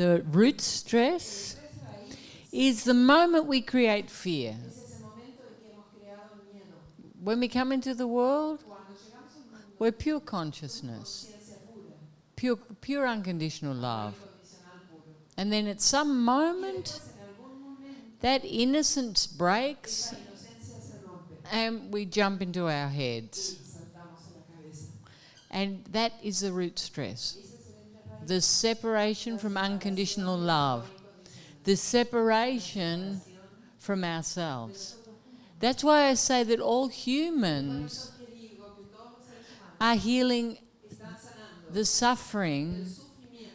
The root stress is the moment we create fear. When we come into the world, we're pure consciousness, pure unconditional love. And then at some moment, that innocence breaks and we jump into our heads. And that is the root stress. The separation from unconditional love. The separation from ourselves. That's why I say that all humans are healing the suffering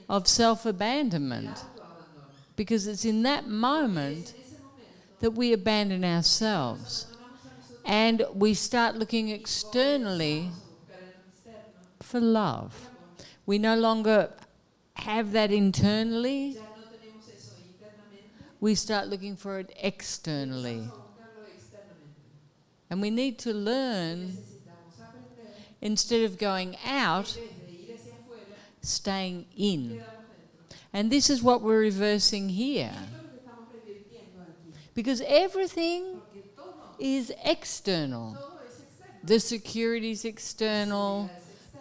of self-abandonment. Because it's in that moment that we abandon ourselves. And we start looking externally for love. We no longer have that internally. We start looking for it externally. And we need to learn, instead of going out, staying in. And this is what we're reversing here. Because everything is external. The security's external,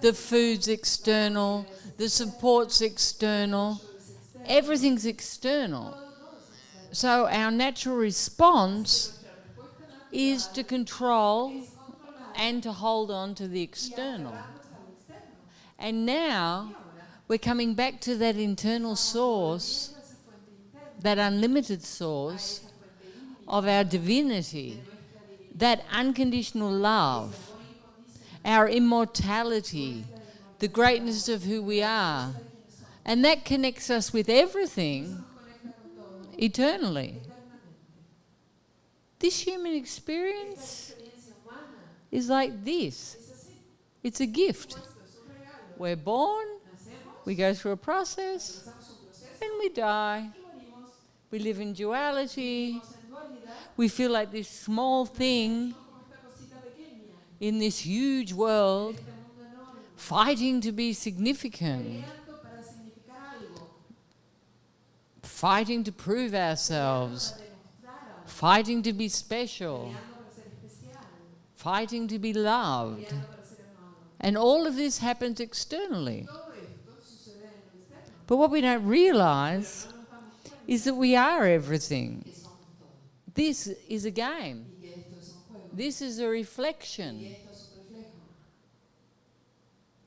the food's external, the support's external. Everything's external. So our natural response is to control and to hold on to the external. And now we're coming back to that internal source, that unlimited source of our divinity, that unconditional love, our immortality, the greatness of who we are. And that connects us with everything eternally. This human experience is like this. It's a gift. We're born, we go through a process, and we die. We live in duality. We feel like this small thing in this huge world, fighting to be significant, fighting to prove ourselves, fighting to be special, fighting to be loved. And all of this happens externally. But what we don't realize is that we are everything. This is a game. This is a reflection.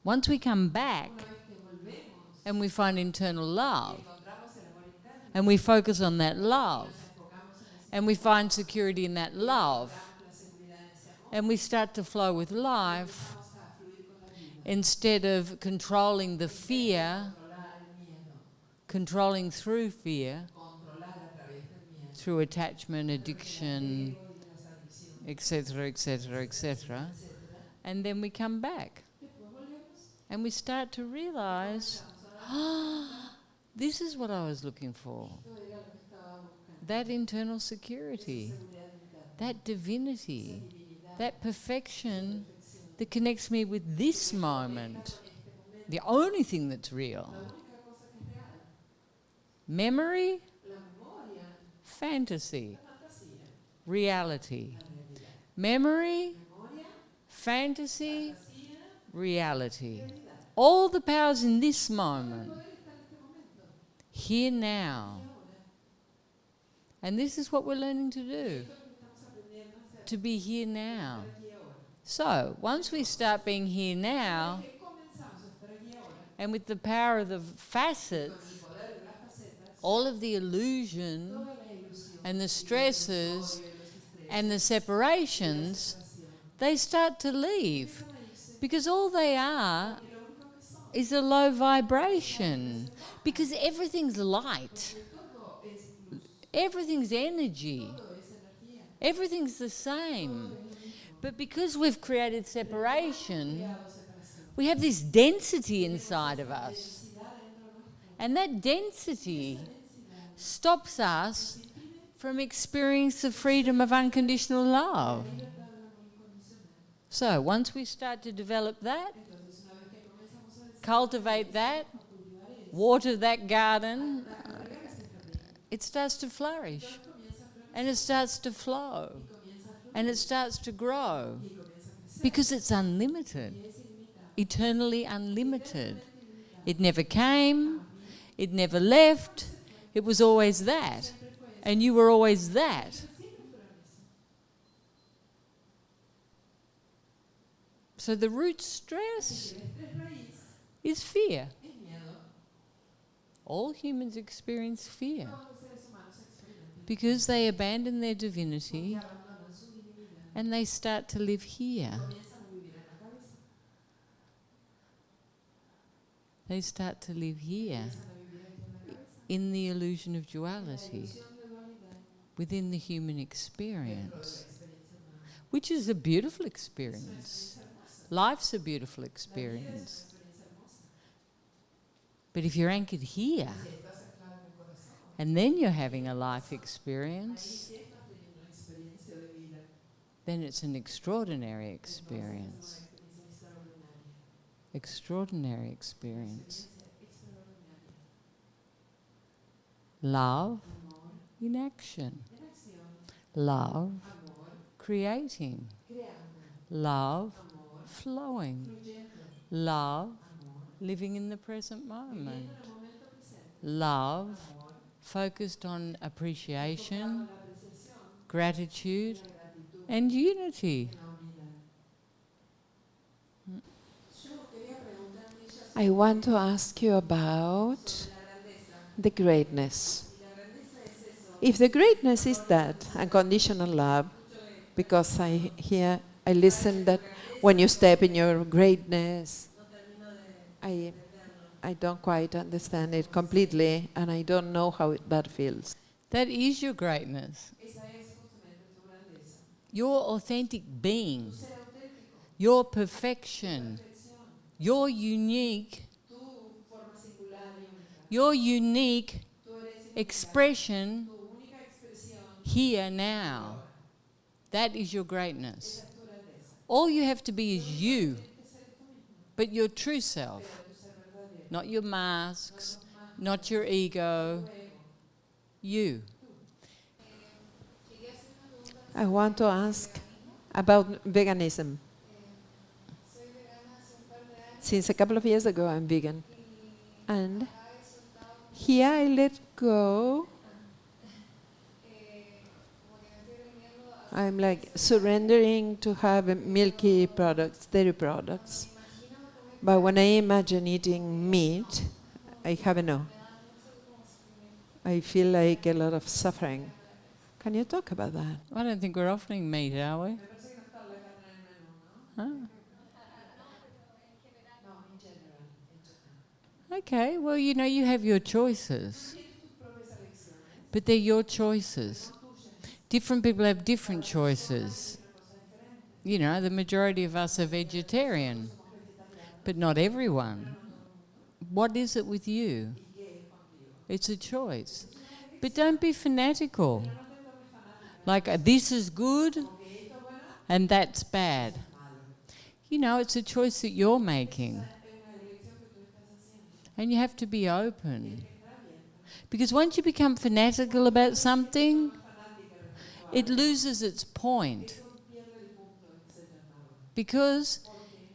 Once we come back and we find internal love, and we focus on that love, and we find security in that love, and we start to flow with life, instead of controlling the fear, controlling through fear, through attachment, addiction, etc., etc., etc. And then we come back. And we start to realize, this is what I was looking for. That internal security, that divinity, that perfection that connects me with this moment, the only thing that's real. Memory, fantasy, reality. Memory, fantasy, reality. All the powers in this moment. Here now. And this is what we're learning to do. To be here now. So, once we start being here now, and with the power of the facets, all of the illusion and the stresses and the separations, they start to leave. Because all they are is a low vibration. Because everything's light. Everything's energy. Everything's the same. But because we've created separation, we have this density inside of us. And that density stops us from experiencing the freedom of unconditional love. So once we start to develop that, cultivate that, water that garden, it starts to flourish, and it starts to flow, and it starts to grow, because it's unlimited, eternally unlimited. It never came, it never left, it was always that, and you were always that. So the root stress is fear. All humans experience fear because they abandon their divinity and they start to live here. They start to live here in the illusion of duality within the human experience, which is a beautiful experience. Life's a beautiful experience. But if you're anchored here, and then you're having a life experience, then it's an extraordinary experience. Extraordinary experience. Love in action. Love creating. Love flowing. Love living in the present moment. Love focused on appreciation, gratitude, and unity. I want to ask you about the greatness. If the greatness is that, unconditional love, because I listen that when you step in your greatness, I don't quite understand it completely, and I don't know how that feels. That is your greatness. Your authentic being, your perfection, your unique expression here now. That is your greatness. All you have to be is you, but your true self, not your masks, not your ego, you. I want to ask about veganism. Since a couple of years ago, I'm vegan. And here I let go. I'm like surrendering to have milky products, dairy products. But when I imagine eating meat, I have a no. I feel like a lot of suffering. Can you talk about that? I don't think we're offering meat, are we? Huh? Okay, well, you know, you have your choices. But they're your choices. Different people have different choices. You know, the majority of us are vegetarian, but not everyone. What is it with you? It's a choice. But don't be fanatical. Like, this is good and that's bad. You know, it's a choice that you're making. And you have to be open. Because once you become fanatical about something, it loses its point. Because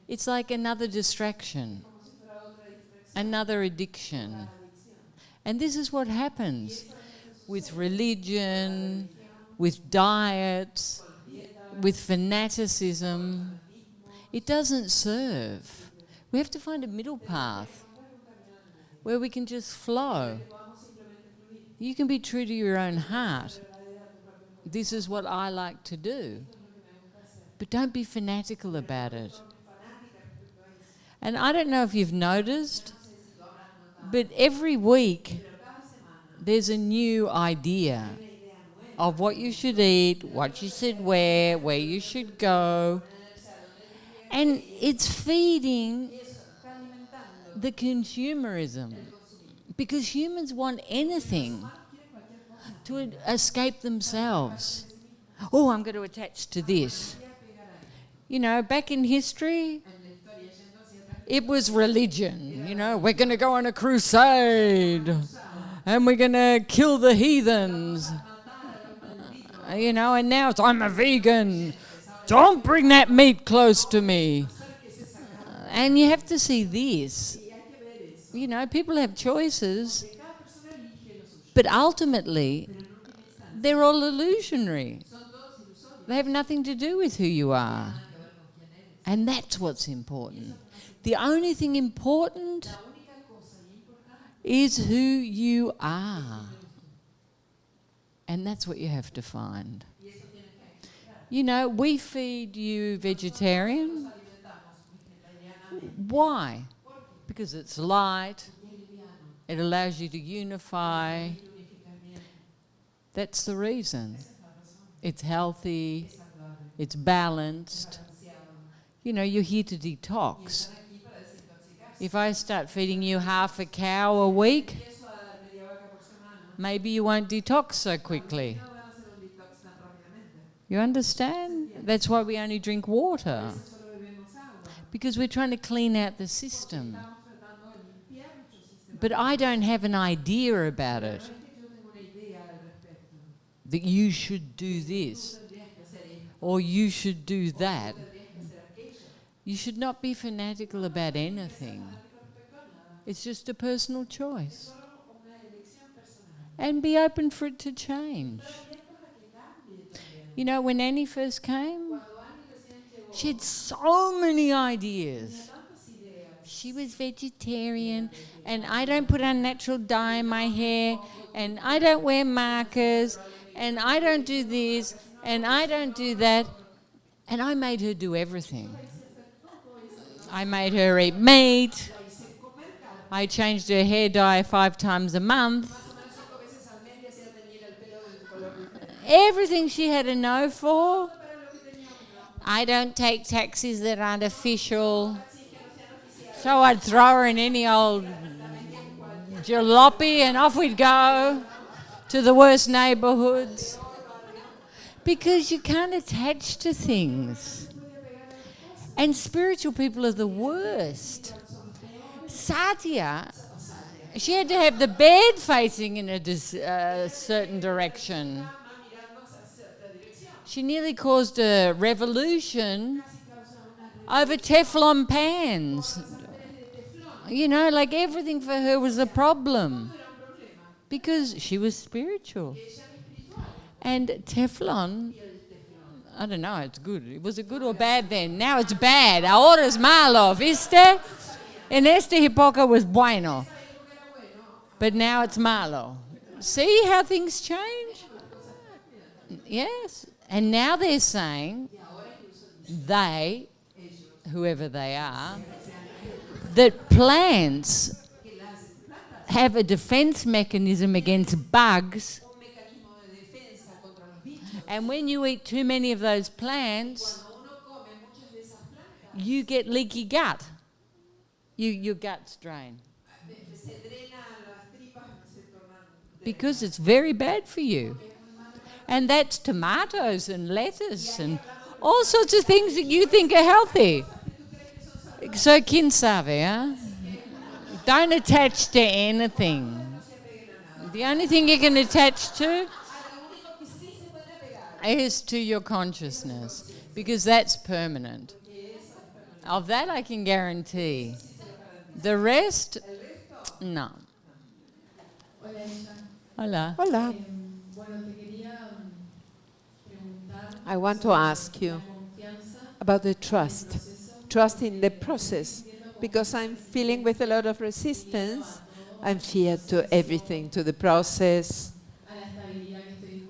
it's like another distraction, another addiction. And this is what happens with religion, with diets, with fanaticism. It doesn't serve. We have to find a middle path where we can just flow. You can be true to your own heart. This is what I like to do. But don't be fanatical about it. And I don't know if you've noticed, but every week there's a new idea of what you should eat, what you should wear, where you should go. And it's feeding the consumerism, because humans want anything to escape themselves. Oh, I'm going to attach to this. You know, back in history, it was religion. You know, we're going to go on a crusade. and we're going to kill the heathens. You know, and now it's, I'm a vegan. Don't bring that meat close to me. And you have to see this. You know, people have choices, but ultimately, they're all illusionary. They have nothing to do with who you are. And that's what's important. The only thing important is who you are. And that's what you have to find. You know, we feed you vegetarian. Why? Because it's light. It allows you to unify. That's the reason. It's healthy. It's balanced. You know, you're here to detox. If I start feeding you half a cow a week, maybe you won't detox so quickly. You understand? That's why we only drink water. Because we're trying to clean out the system. But I don't have an idea about it. That you should do this. Or you should do that. You should not be fanatical about anything. It's just a personal choice. And be open for it to change. You know, when Annie first came, she had so many ideas. She was vegetarian, and I don't put unnatural dye in my hair, and I don't wear markers, and I don't do this, and I don't do that. And I made her do everything. I made her eat meat. I changed her hair dye 5 times a month. Everything she had a no for. I don't take taxis that aren't official. So I'd throw her in any old jalopy and off we'd go to the worst neighbourhoods. Because you can't attach to things. And spiritual people are the worst. Satya, she had to have the bed facing in a certain direction. She nearly caused a revolution over Teflon pans. You know, like everything for her was a problem. Because she was spiritual. And Teflon, I don't know, it's good. Was it good or bad then? Now it's bad. Ahora es malo, ¿viste? En esta época was bueno. But now it's malo. See how things change? Yes. And now they're saying, they, whoever they are, that plants have a defense mechanism against bugs. And when you eat too many of those plants, you get leaky gut. Your guts drain. Because it's very bad for you. And that's tomatoes and lettuce and all sorts of things that you think are healthy. So, quien sabe, huh? Don't attach to anything. The only thing you can attach to is to your consciousness, because that's permanent. Of that I can guarantee. The rest, no. Hola. Hola. I want to ask you about the trust in the process, because I'm feeling with a lot of resistance. I'm feared to everything, to the process,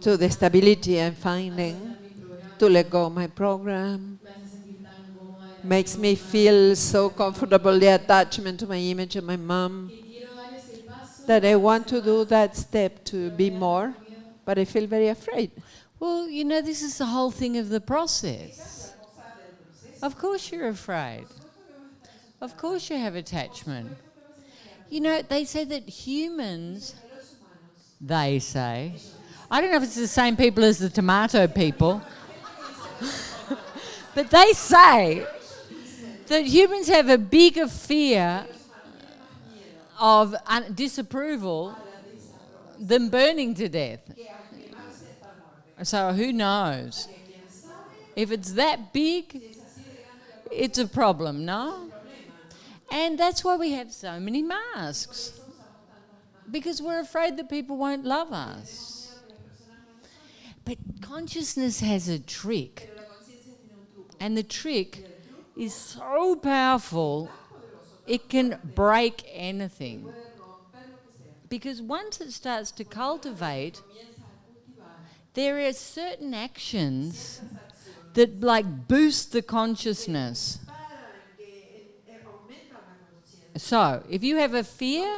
to the stability I'm finding, to let go of my program. Makes me feel so comfortable, the attachment to my image of my mom, that I want to do that step to be more, but I feel very afraid. Well, you know, this is the whole thing of the process. Of course you're afraid. Of course you have attachment. You know, they say that humans, they say, I don't know if it's the same people as the tomato people, but they say that humans have a bigger fear of disapproval than burning to death. So who knows? If it's that big, it's a problem, no? And that's why we have so many masks. Because we're afraid that people won't love us. But consciousness has a trick. And the trick is so powerful, it can break anything. Because once it starts to cultivate, there are certain actions that like boost the consciousness. So, if you have a fear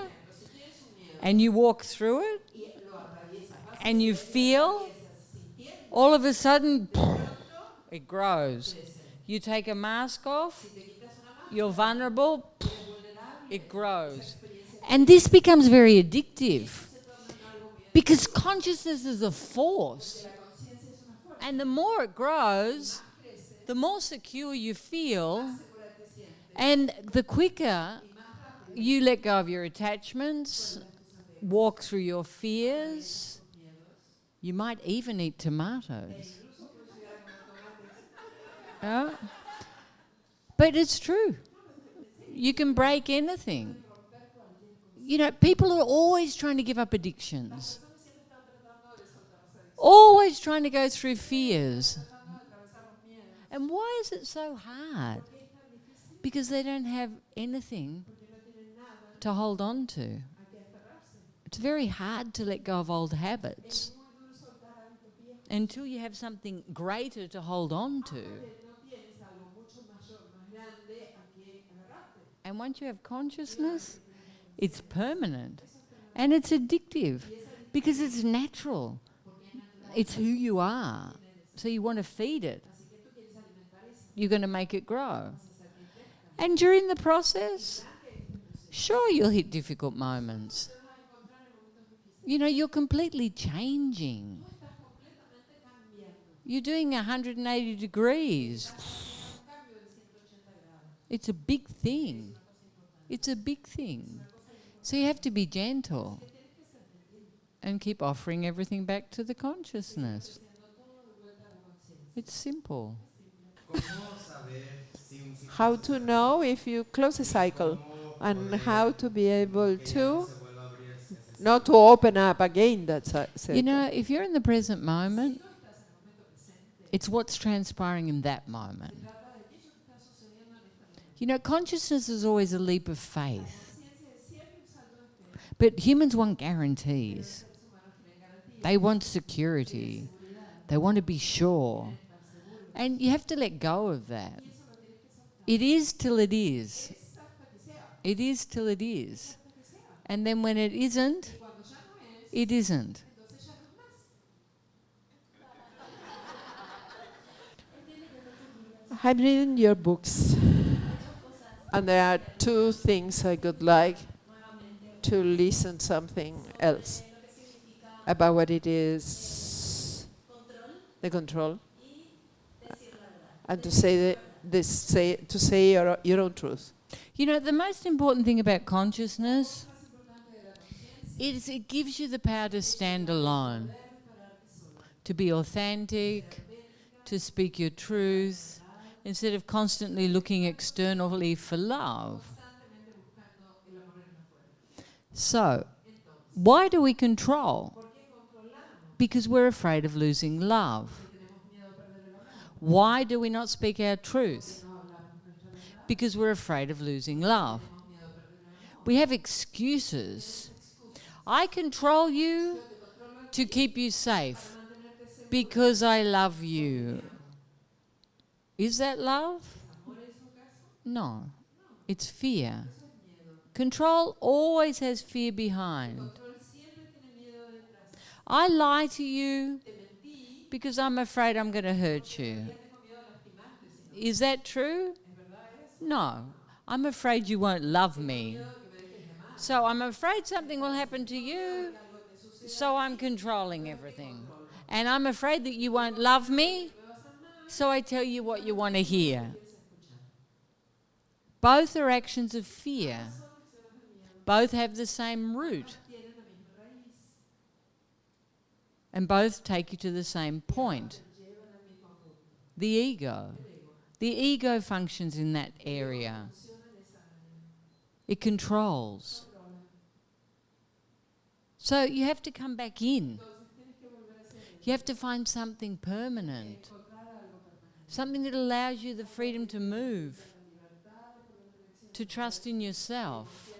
and you walk through it and you feel, all of a sudden, it grows. You take a mask off, you're vulnerable, it grows. And this becomes very addictive because consciousness is a force. And the more it grows, the more secure you feel, and the quicker you let go of your attachments, walk through your fears. You might even eat tomatoes. But it's true. You can break anything. You know, people are always trying to give up addictions. Always trying to go through fears. And why is it so hard? Because they don't have anything to hold on to. It's very hard to let go of old habits until you have something greater to hold on to. And once you have consciousness, it's permanent and it's addictive because it's natural. It's who you are. So you want to feed it. You're going to make it grow. And during the process, sure, you'll hit difficult moments. You know, you're completely changing. You're doing 180 degrees. It's a big thing. It's a big thing. So you have to be gentle and keep offering everything back to the consciousness. It's simple. How to know if you close a cycle and how to be able to not to open up again that cycle. You know, if you're in the present moment, it's what's transpiring in that moment. You know, consciousness is always a leap of faith. But humans want guarantees. They want security. They want to be sure. And you have to let go of that. It is till it is. It is till it is. And then when it isn't, it isn't. I'm reading your books, and there are two things I would like to listen something else about what it is, the control, and to say your own truth. You know, the most important thing about consciousness is it gives you the power to stand alone, to be authentic, to speak your truth, instead of constantly looking externally for love. So, why do we control? Because we're afraid of losing love. Why do we not speak our truth? Because we're afraid of losing love. We have excuses. I control you to keep you safe because I love you. Is that love? No. It's fear. Control always has fear behind. I lie to you because I'm afraid I'm going to hurt you. Is that true? No. I'm afraid you won't love me. So I'm afraid something will happen to you, so I'm controlling everything. And I'm afraid that you won't love me, so I tell you what you want to hear. Both are actions of fear. Both have the same root. And both take you to the same point. The ego. The ego functions in that area. It controls. So you have to come back in. You have to find something permanent. Something that allows you the freedom to move. To trust in yourself.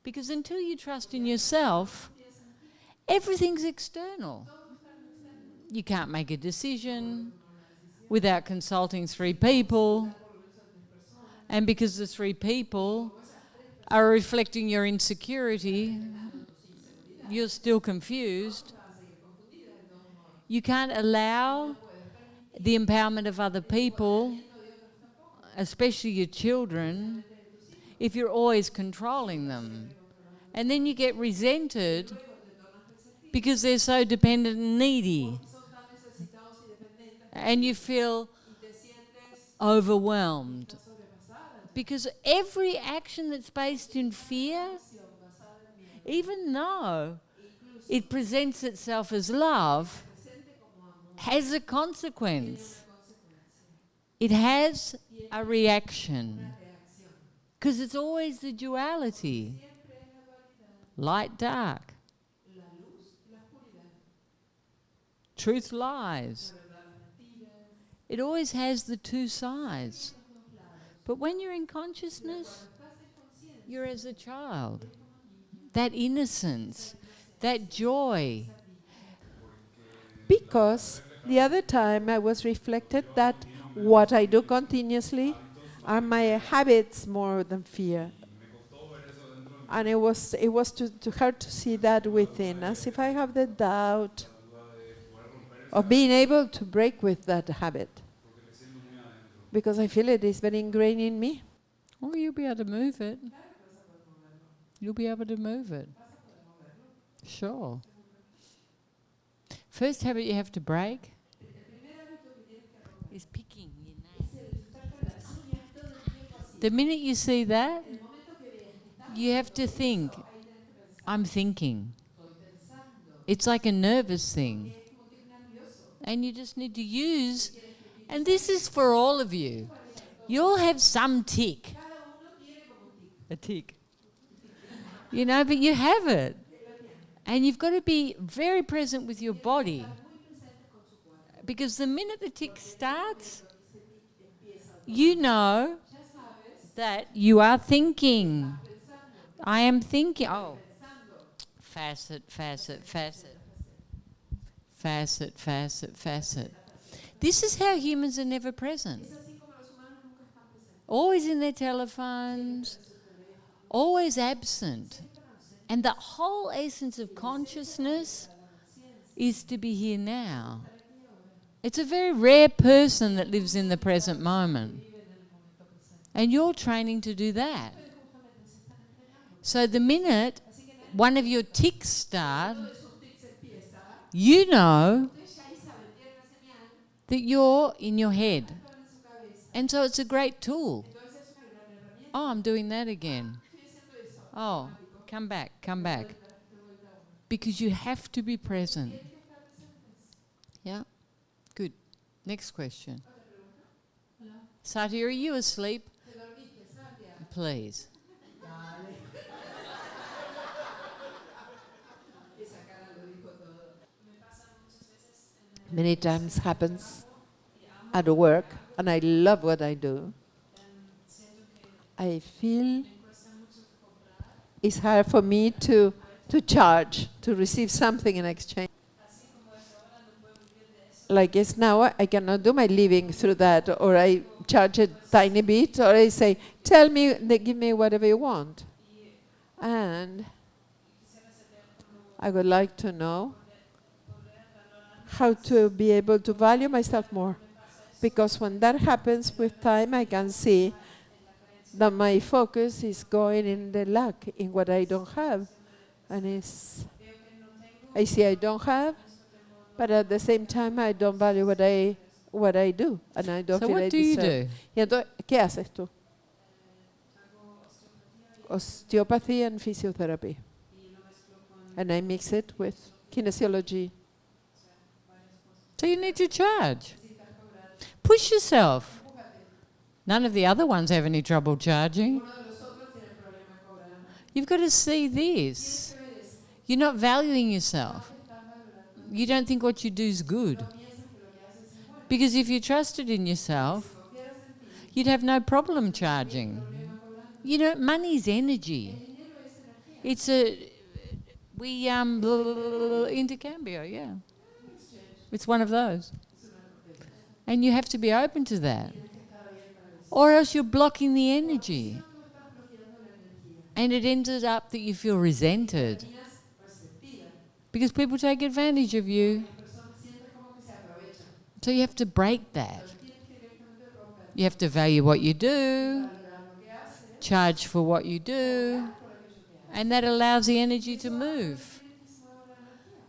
Because until you trust in yourself, everything's external. You can't make a decision without consulting 3 people. And because the 3 people are reflecting your insecurity, you're still confused. You can't allow the empowerment of other people, especially your children, if you're always controlling them. And then you get resented because they're so dependent and needy. And you feel overwhelmed. Because every action that's based in fear, even though it presents itself as love, has a consequence. It has a reaction. Because it's always the duality. Light, dark. Truth, lies. It always has the 2 sides. But when you're in consciousness, you're as a child. That innocence, that joy. Because the other time I was reflected that what I do continuously are my habits more than fear. And it was to her to see that within, as if I have the doubt of being able to break with that habit. Because I feel it is very ingrained in me. Oh, you'll be able to move it. You'll be able to move it. Sure. First habit you have to break is picking your nails. The minute you see that, you have to think, I'm thinking. It's like a nervous thing. And you just need to use, and this is for all of you. You'll have some tick. A tick. You know, but you have it. And you've got to be very present with your body. Because the minute the tick starts, you know that you are thinking. I am thinking. Oh, facet, facet, facet. Facet, facet, facet. This is how humans are never present. Always in their telephones, always absent. And the whole essence of consciousness is to be here now. It's a very rare person that lives in the present moment. And you're training to do that. So the minute one of your tics start, you know that you're in your head. And so it's a great tool. Oh, I'm doing that again. Oh, come back, come back. Because you have to be present. Yeah? Good. Next question. Sati, are you asleep? Please. Many times happens at work, and I love what I do. I feel it's hard for me to charge, to receive something in exchange. Like it's now, I cannot do my living through that, or I charge a tiny bit, or I say, tell me, give me whatever you want. And I would like to know how to be able to value myself more. Because when that happens with time, I can see that my focus is going in the lack, in what I don't have. And I see I don't have, but at the same time I don't value what I do, and I don't So feel what I do you deserve. do? Y entonces, ¿qué haces tú? Osteopathy and physiotherapy. And I mix it with kinesiology So you need to charge. Push yourself. None of the other ones have any trouble charging. You've got to see this. You're not valuing yourself. You don't think what you do is good. Because if you trusted in yourself, you'd have no problem charging. You know, money's energy. It's intercambio, yeah. It's one of those. And you have to be open to that. Or else you're blocking the energy. And it ended up that you feel resented. Because people take advantage of you. So you have to break that. You have to value what you do, charge for what you do, and that allows the energy to move.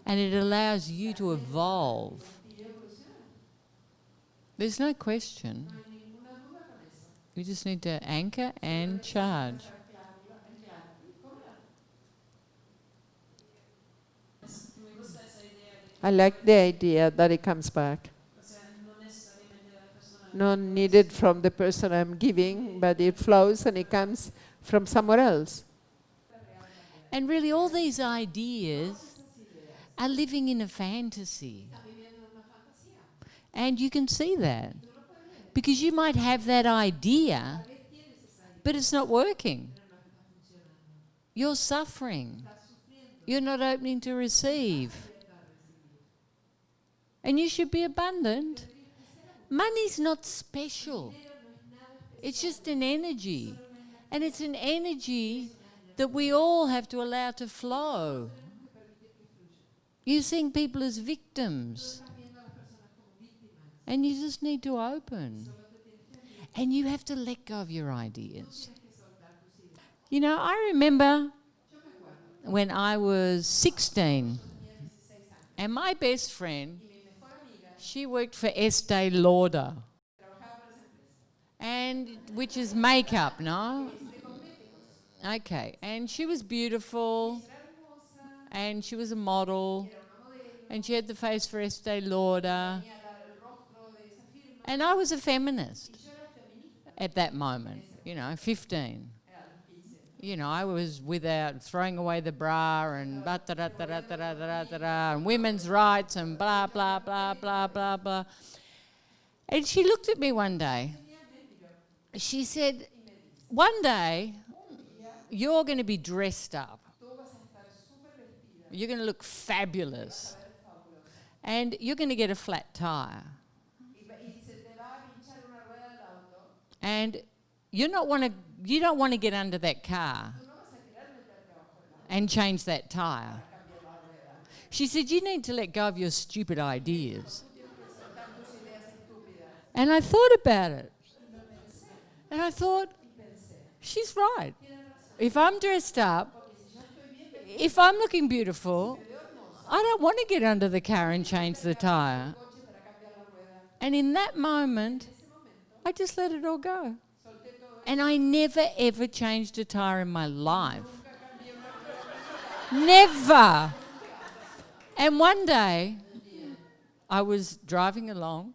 And it allows you to evolve. There's no question. You just need to anchor and charge. I like the idea that it comes back. Not needed from the person I'm giving, but it flows and it comes from somewhere else. And really all these ideas are living in a fantasy. And you can see that. Because you might have that idea, but it's not working. You're suffering. You're not opening to receive. And you should be abundant. Money's not special. It's just an energy. And it's an energy that we all have to allow to flow. You're seeing people as victims. And you just need to open. And you have to let go of your ideas. You know, I remember when I was 16, and my best friend, she worked for Estee Lauder, and which is makeup, no? Okay, and she was beautiful, and she was a model, and she had the face for Estee Lauder, and I was a feminist at that moment, 15. I was without throwing away the bra and and women's rights and blah, blah, blah, blah, blah, blah. And she looked at me one day. She said, one day, you're going to be dressed up. You're going to look fabulous. And you're going to get a flat tire. And you don't want to get under that car and change that tire. She said, you need to let go of your stupid ideas. And I thought about it. And I thought, she's right. If I'm dressed up, if I'm looking beautiful, I don't want to get under the car and change the tire. And in that moment, I just let it all go. And I never, ever changed a tire in my life. Never. And one day, I was driving along,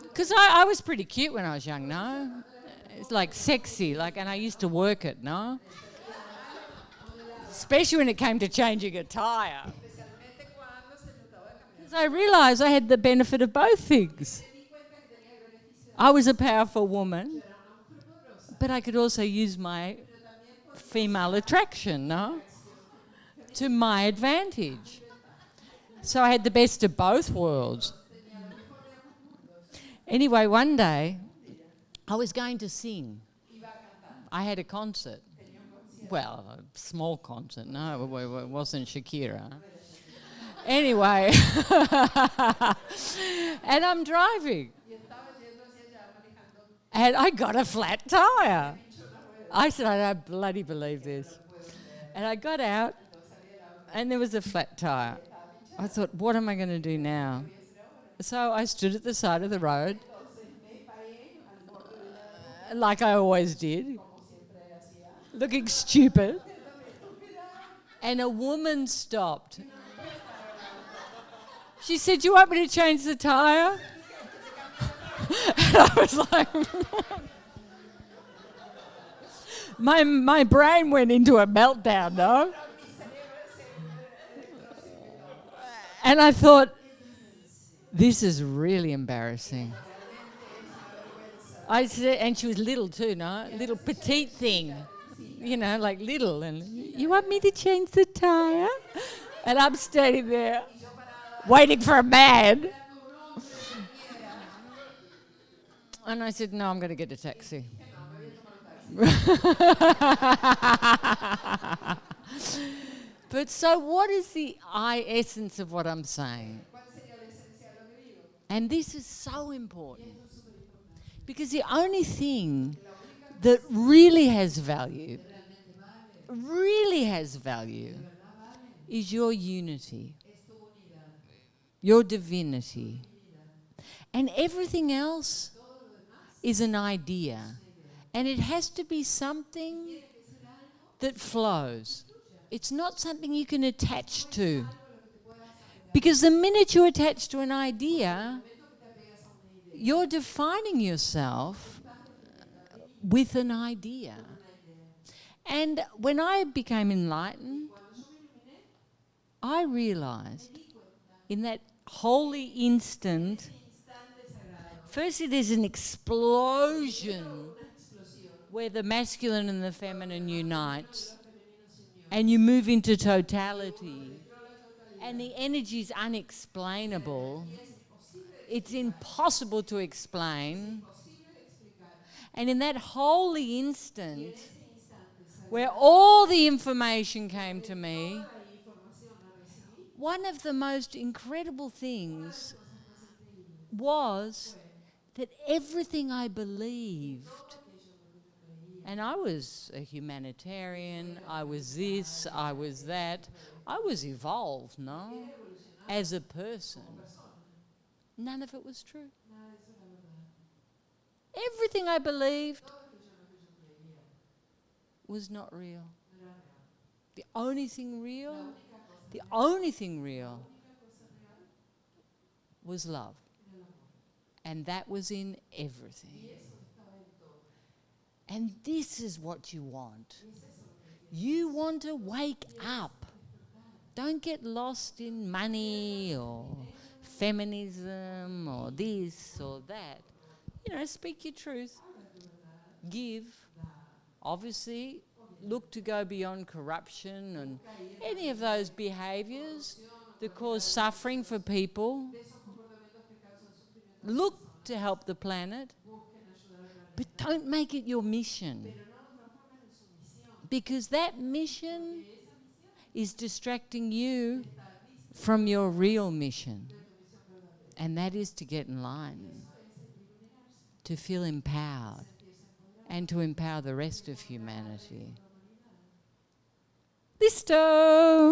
because I was pretty cute when I was young, no? It's like sexy, and I used to work it, no? Especially when it came to changing a tire. Because I realised I had the benefit of both things. I was a powerful woman, but I could also use my female attraction, no? To my advantage. So I had the best of both worlds. Anyway, one day, I was going to sing. I had a concert. Well, a small concert, no, it wasn't Shakira. Anyway, and I'm driving. And I got a flat tire. I said, I don't bloody believe this. And I got out, and there was a flat tire. I thought, what am I going to do now? So I stood at the side of the road, like I always did, looking stupid. And a woman stopped. She said, "You want me to change the tyre?" And I was like, my brain went into a meltdown, no? And I thought, this is really embarrassing. I said, and she was little too, no? Little petite thing, like little. And you want me to change the tyre? And I'm standing there waiting for a man. And I said, no, I'm going to get a taxi. But so what is the essence of what I'm saying? And this is so important. Because the only thing that really has value, is your unity, your divinity. And everything else is an idea. And it has to be something that flows. It's not something you can attach to. Because the minute you attach to an idea, you're defining yourself with an idea. And when I became enlightened, I realized in that holy instant, firstly there's an explosion where the masculine and the feminine unite, and you move into totality, and the energy is unexplainable. It's impossible to explain. And in that holy instant, where all the information came to me, one of the most incredible things was that everything I believed, and I was a humanitarian, I was this, I was that, I was evolved, no? As a person. None of it was true. Everything I believed was not real. The only thing real was love. And that was in everything. And this is what you want. You want to wake up. Don't get lost in money or feminism or this or that. Speak your truth. Give. Obviously, look to go beyond corruption and any of those behaviours that cause suffering for people. Look to help the planet. But don't make it your mission. Because that mission is distracting you from your real mission. And that is to get enlightened, to feel empowered, and to empower the rest of humanity. Listo!